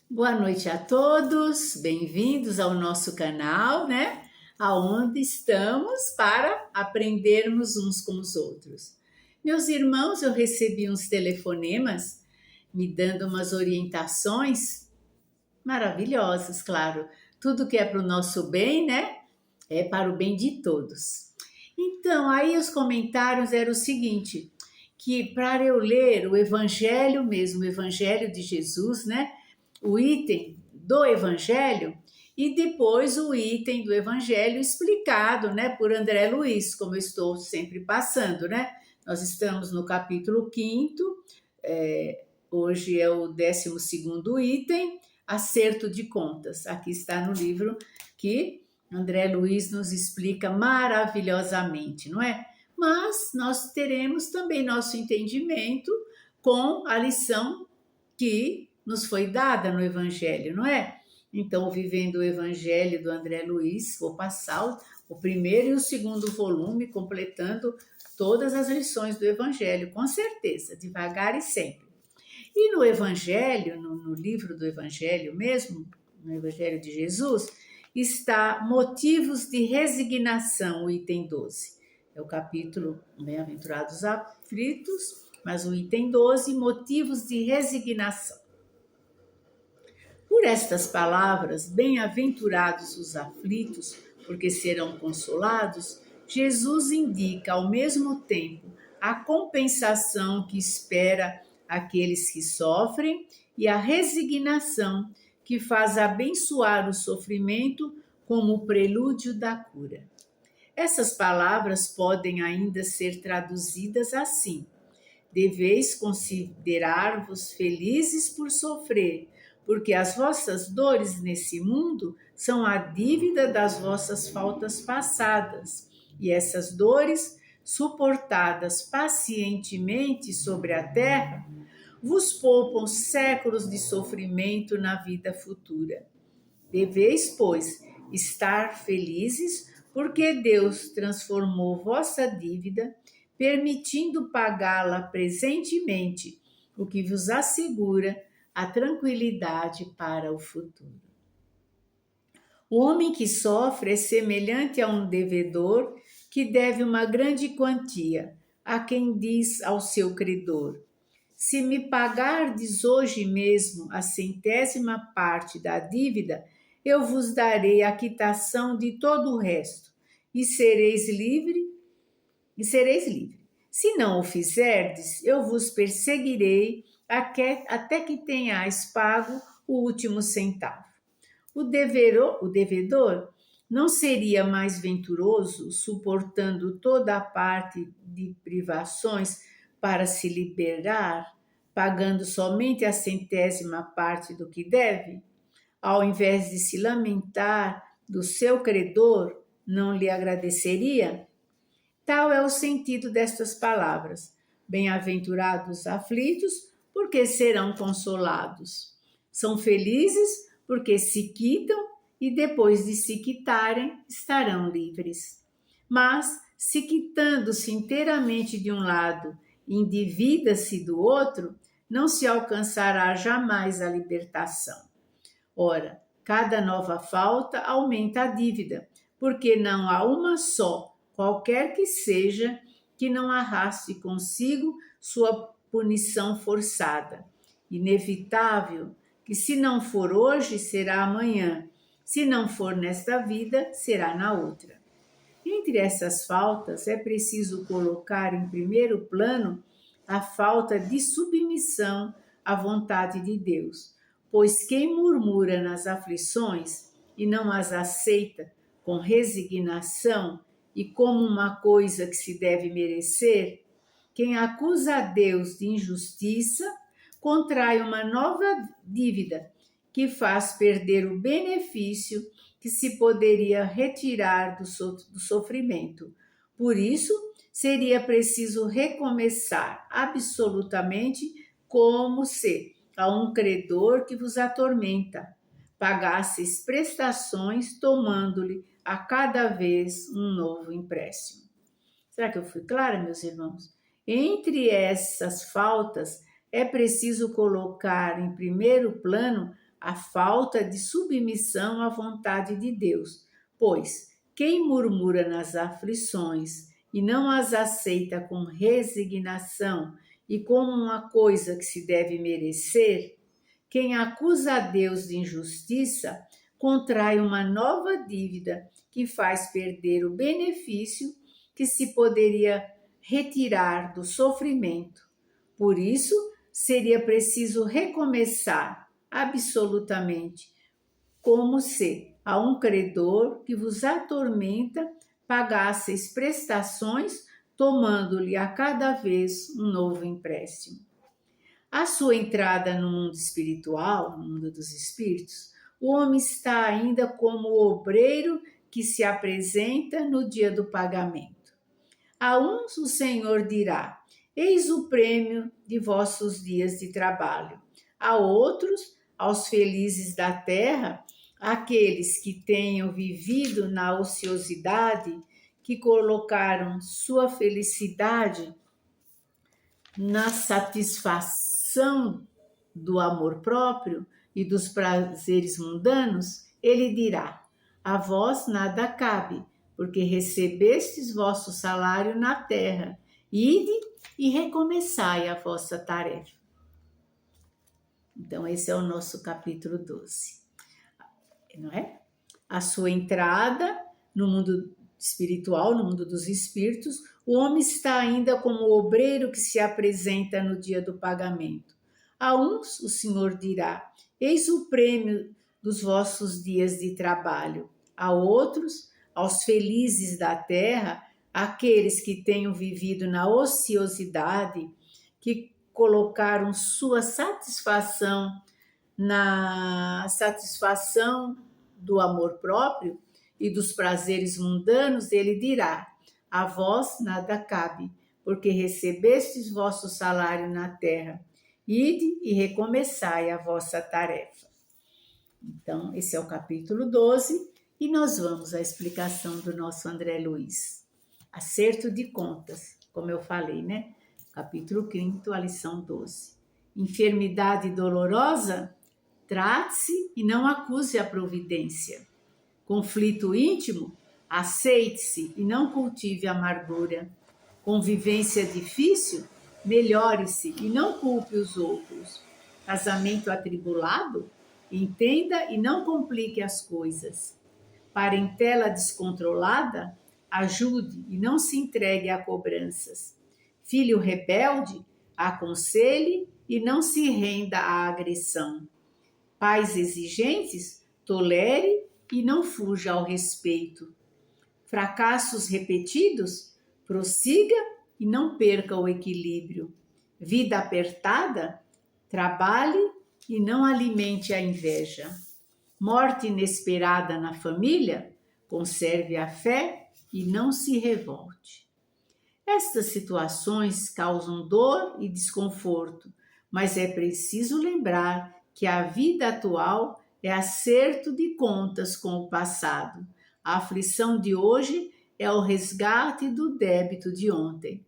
Boa noite a todos, bem-vindos ao nosso canal, né? Aonde estamos para aprendermos uns com os outros. Meus irmãos, eu recebi uns telefonemas me dando umas orientações maravilhosas, claro. Tudo que é para o nosso bem, né? É para o bem de todos. Então, aí os comentários eram o seguinte, que para eu ler o Evangelho mesmo, o Evangelho de Jesus, né? O item do Evangelho e depois o item do Evangelho explicado, né, por André Luiz, como eu estou sempre passando, né? Nós estamos no capítulo 5º, hoje é o 12º item, acerto de contas. Aqui está no livro que André Luiz nos explica maravilhosamente, não é? Mas nós teremos também nosso entendimento com a lição que nos foi dada no Evangelho, não é? Então, vivendo o Evangelho do André Luiz, vou passar o primeiro e o segundo volume, completando todas as lições do Evangelho, com certeza, devagar e sempre. E no Evangelho, no livro do Evangelho mesmo, no Evangelho de Jesus, está Motivos de Resignação, o item 12. É o capítulo Bem-aventurados aflitos, mas o item 12, Motivos de Resignação. Por estas palavras, bem-aventurados os aflitos, porque serão consolados, Jesus indica ao mesmo tempo a compensação que espera aqueles que sofrem e a resignação que faz abençoar o sofrimento como prelúdio da cura. Essas palavras podem ainda ser traduzidas assim: deveis considerar-vos felizes por sofrer, porque as vossas dores nesse mundo são a dívida das vossas faltas passadas, e essas dores, suportadas pacientemente sobre a terra, vos poupam séculos de sofrimento na vida futura. Deveis, pois, estar felizes, porque Deus transformou vossa dívida, permitindo pagá-la presentemente, o que vos assegura a tranquilidade para o futuro. O homem que sofre é semelhante a um devedor que deve uma grande quantia, a quem diz ao seu credor: se me pagardes hoje mesmo a 100ª parte da dívida, eu vos darei a quitação de todo o resto, e sereis livre. Se não o fizerdes, eu vos perseguirei até que tenhais pago o último centavo. O devedor não seria mais venturoso, suportando toda a parte de privações para se liberar, pagando somente a 100ª parte do que deve? Ao invés de se lamentar do seu credor, não lhe agradeceria? Tal é o sentido destas palavras. Bem-aventurados os aflitos, porque serão consolados. São felizes porque se quitam e depois de se quitarem estarão livres. Mas, se quitando-se inteiramente de um lado, endivida-se do outro, não se alcançará jamais a libertação. Ora, cada nova falta aumenta a dívida, porque não há uma só, qualquer que seja, que não arraste consigo sua punição forçada. Inevitável que, se não for hoje, será amanhã. Se não for nesta vida, será na outra. Entre essas faltas, é preciso colocar em primeiro plano a falta de submissão à vontade de Deus, pois quem murmura nas aflições e não as aceita com resignação e como uma coisa que se deve merecer, quem acusa a Deus de injustiça, contrai uma nova dívida que faz perder o benefício que se poderia retirar do sofrimento. Por isso, seria preciso recomeçar absolutamente, como se a um credor que vos atormenta pagasseis prestações, tomando-lhe a cada vez um novo empréstimo. Será que eu fui clara, meus irmãos? Entre essas faltas, é preciso colocar em primeiro plano a falta de submissão à vontade de Deus, pois quem murmura nas aflições e não as aceita com resignação e como uma coisa que se deve merecer, quem acusa a Deus de injustiça contrai uma nova dívida que faz perder o benefício que se poderia retirar do sofrimento. Por isso, seria preciso recomeçar absolutamente, como se a um credor que vos atormenta pagasseis prestações, tomando-lhe a cada vez um novo empréstimo. A sua entrada no mundo espiritual, no mundo dos espíritos, o homem está ainda como o obreiro que se apresenta no dia do pagamento. A uns o Senhor dirá: eis o prêmio de vossos dias de trabalho. A outros, aos felizes da terra, aqueles que tenham vivido na ociosidade, que colocaram sua felicidade na satisfação do amor próprio e dos prazeres mundanos, ele dirá: a vós nada cabe, porque recebestes vosso salário na terra. Ide e recomeçai a vossa tarefa. Então, esse é o nosso capítulo 12, não é? A sua entrada no mundo espiritual, no mundo dos espíritos, o homem está ainda como o obreiro que se apresenta no dia do pagamento. A uns o Senhor dirá: eis o prêmio dos vossos dias de trabalho. A outros, aos felizes da terra, aqueles que tenham vivido na ociosidade, que colocaram sua satisfação na satisfação do amor próprio e dos prazeres mundanos, ele dirá: a vós nada cabe, porque recebestes vosso salário na terra. Ide e recomeçai a vossa tarefa. Então, esse é o capítulo 12 e nós vamos à explicação do nosso André Luiz. Acerto de contas, como eu falei, né? Capítulo 5, a lição 12. Enfermidade dolorosa? Trate-se e não acuse a providência. Conflito íntimo? Aceite-se e não cultive amargura. Convivência difícil? Melhore-se e não culpe os outros. Casamento atribulado? Entenda e não complique as coisas. Parentela descontrolada? Ajude e não se entregue a cobranças. Filho rebelde? Aconselhe e não se renda à agressão. Pais exigentes? Tolere e não fuja ao respeito. Fracassos repetidos? Prossiga e não perca o equilíbrio. Vida apertada? Trabalhe e não alimente a inveja. Morte inesperada na família? Conserve a fé e não se revolte. Estas situações causam dor e desconforto, mas é preciso lembrar que a vida atual é acerto de contas com o passado. A aflição de hoje é o resgate do débito de ontem.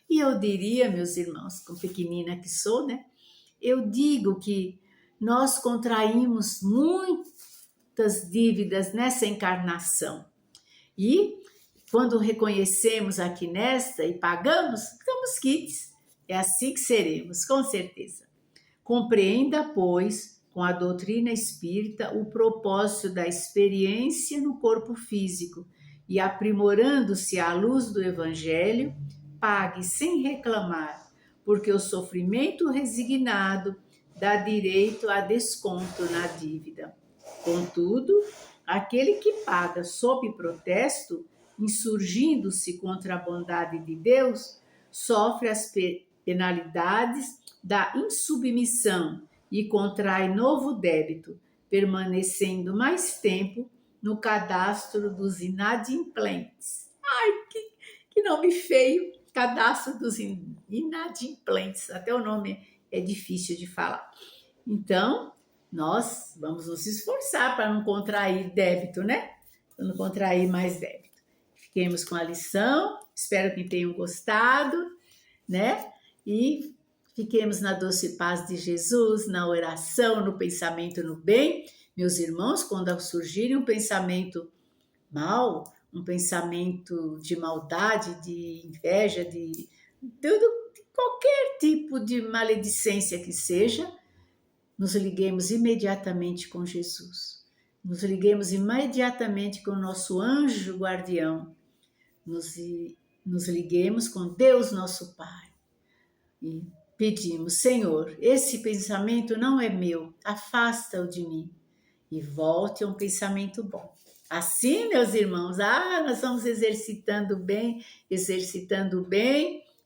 E eu diria, meus irmãos, como pequenina que sou, né? Eu digo que nós contraímos muitas dívidas nessa encarnação. E quando reconhecemos aqui nesta e pagamos, estamos quites. É assim que seremos, com certeza. Compreenda, pois, com a doutrina espírita, o propósito da experiência no corpo físico e, aprimorando-se à luz do Evangelho, pague sem reclamar, porque o sofrimento resignado dá direito a desconto na dívida. Contudo, aquele que paga sob protesto, insurgindo-se contra a bondade de Deus, sofre as penalidades da insubmissão e contrai novo débito, permanecendo mais tempo no cadastro dos inadimplentes. Ai, que nome feio! Cadastro dos inadimplentes. Até o nome é difícil de falar. Então, nós vamos nos esforçar para não contrair débito, né? Para não contrair mais débito. Fiquemos com a lição. Espero que tenham gostado, né? E Fiquemos na doce paz de Jesus, na oração, no pensamento no bem. Meus irmãos, quando surgir um pensamento mal, um pensamento de maldade, de inveja, de qualquer tipo de maledicência que seja, nos liguemos imediatamente com Jesus. Nos liguemos imediatamente com o nosso anjo guardião. Nos liguemos com Deus, nosso Pai. E pedimos, Senhor, esse pensamento não é meu, afasta-o de mim. E volte a um pensamento bom. Assim, meus irmãos, nós vamos exercitando bem,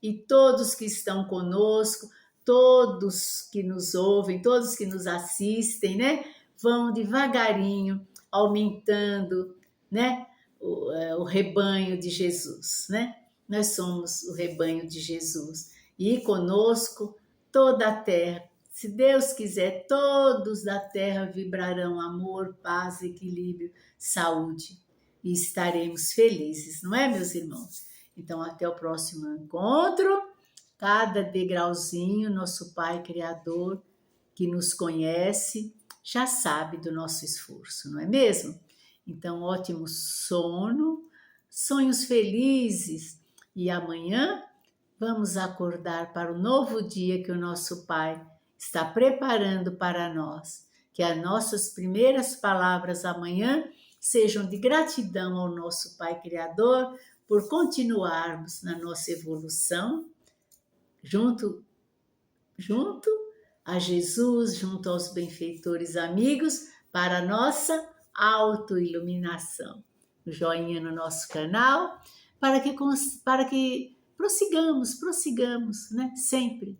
e todos que estão conosco, todos que nos ouvem, todos que nos assistem, né, vão devagarinho aumentando, né, o rebanho de Jesus, né? Nós somos o rebanho de Jesus e conosco toda a terra. Se Deus quiser, todos da terra vibrarão amor, paz, equilíbrio, saúde e estaremos felizes, não é, meus irmãos? Então, até o próximo encontro. Cada degrauzinho, nosso Pai Criador, que nos conhece, já sabe do nosso esforço, não é mesmo? Então, ótimo sono, sonhos felizes e amanhã vamos acordar para o novo dia que o nosso Pai está preparando para nós. Que as nossas primeiras palavras amanhã sejam de gratidão ao nosso Pai Criador por continuarmos na nossa evolução, junto a Jesus, junto aos benfeitores amigos, para a nossa autoiluminação. O joinha no nosso canal, para que prossigamos, né? Sempre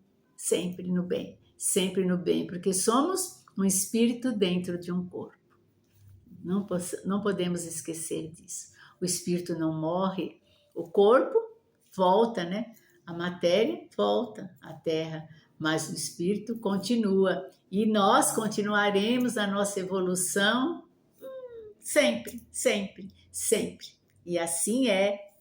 no bem, porque somos um espírito dentro de um corpo. Não podemos esquecer disso. O espírito não morre, o corpo volta, né? A matéria volta à terra, mas o espírito continua. E nós continuaremos a nossa evolução sempre. E assim é.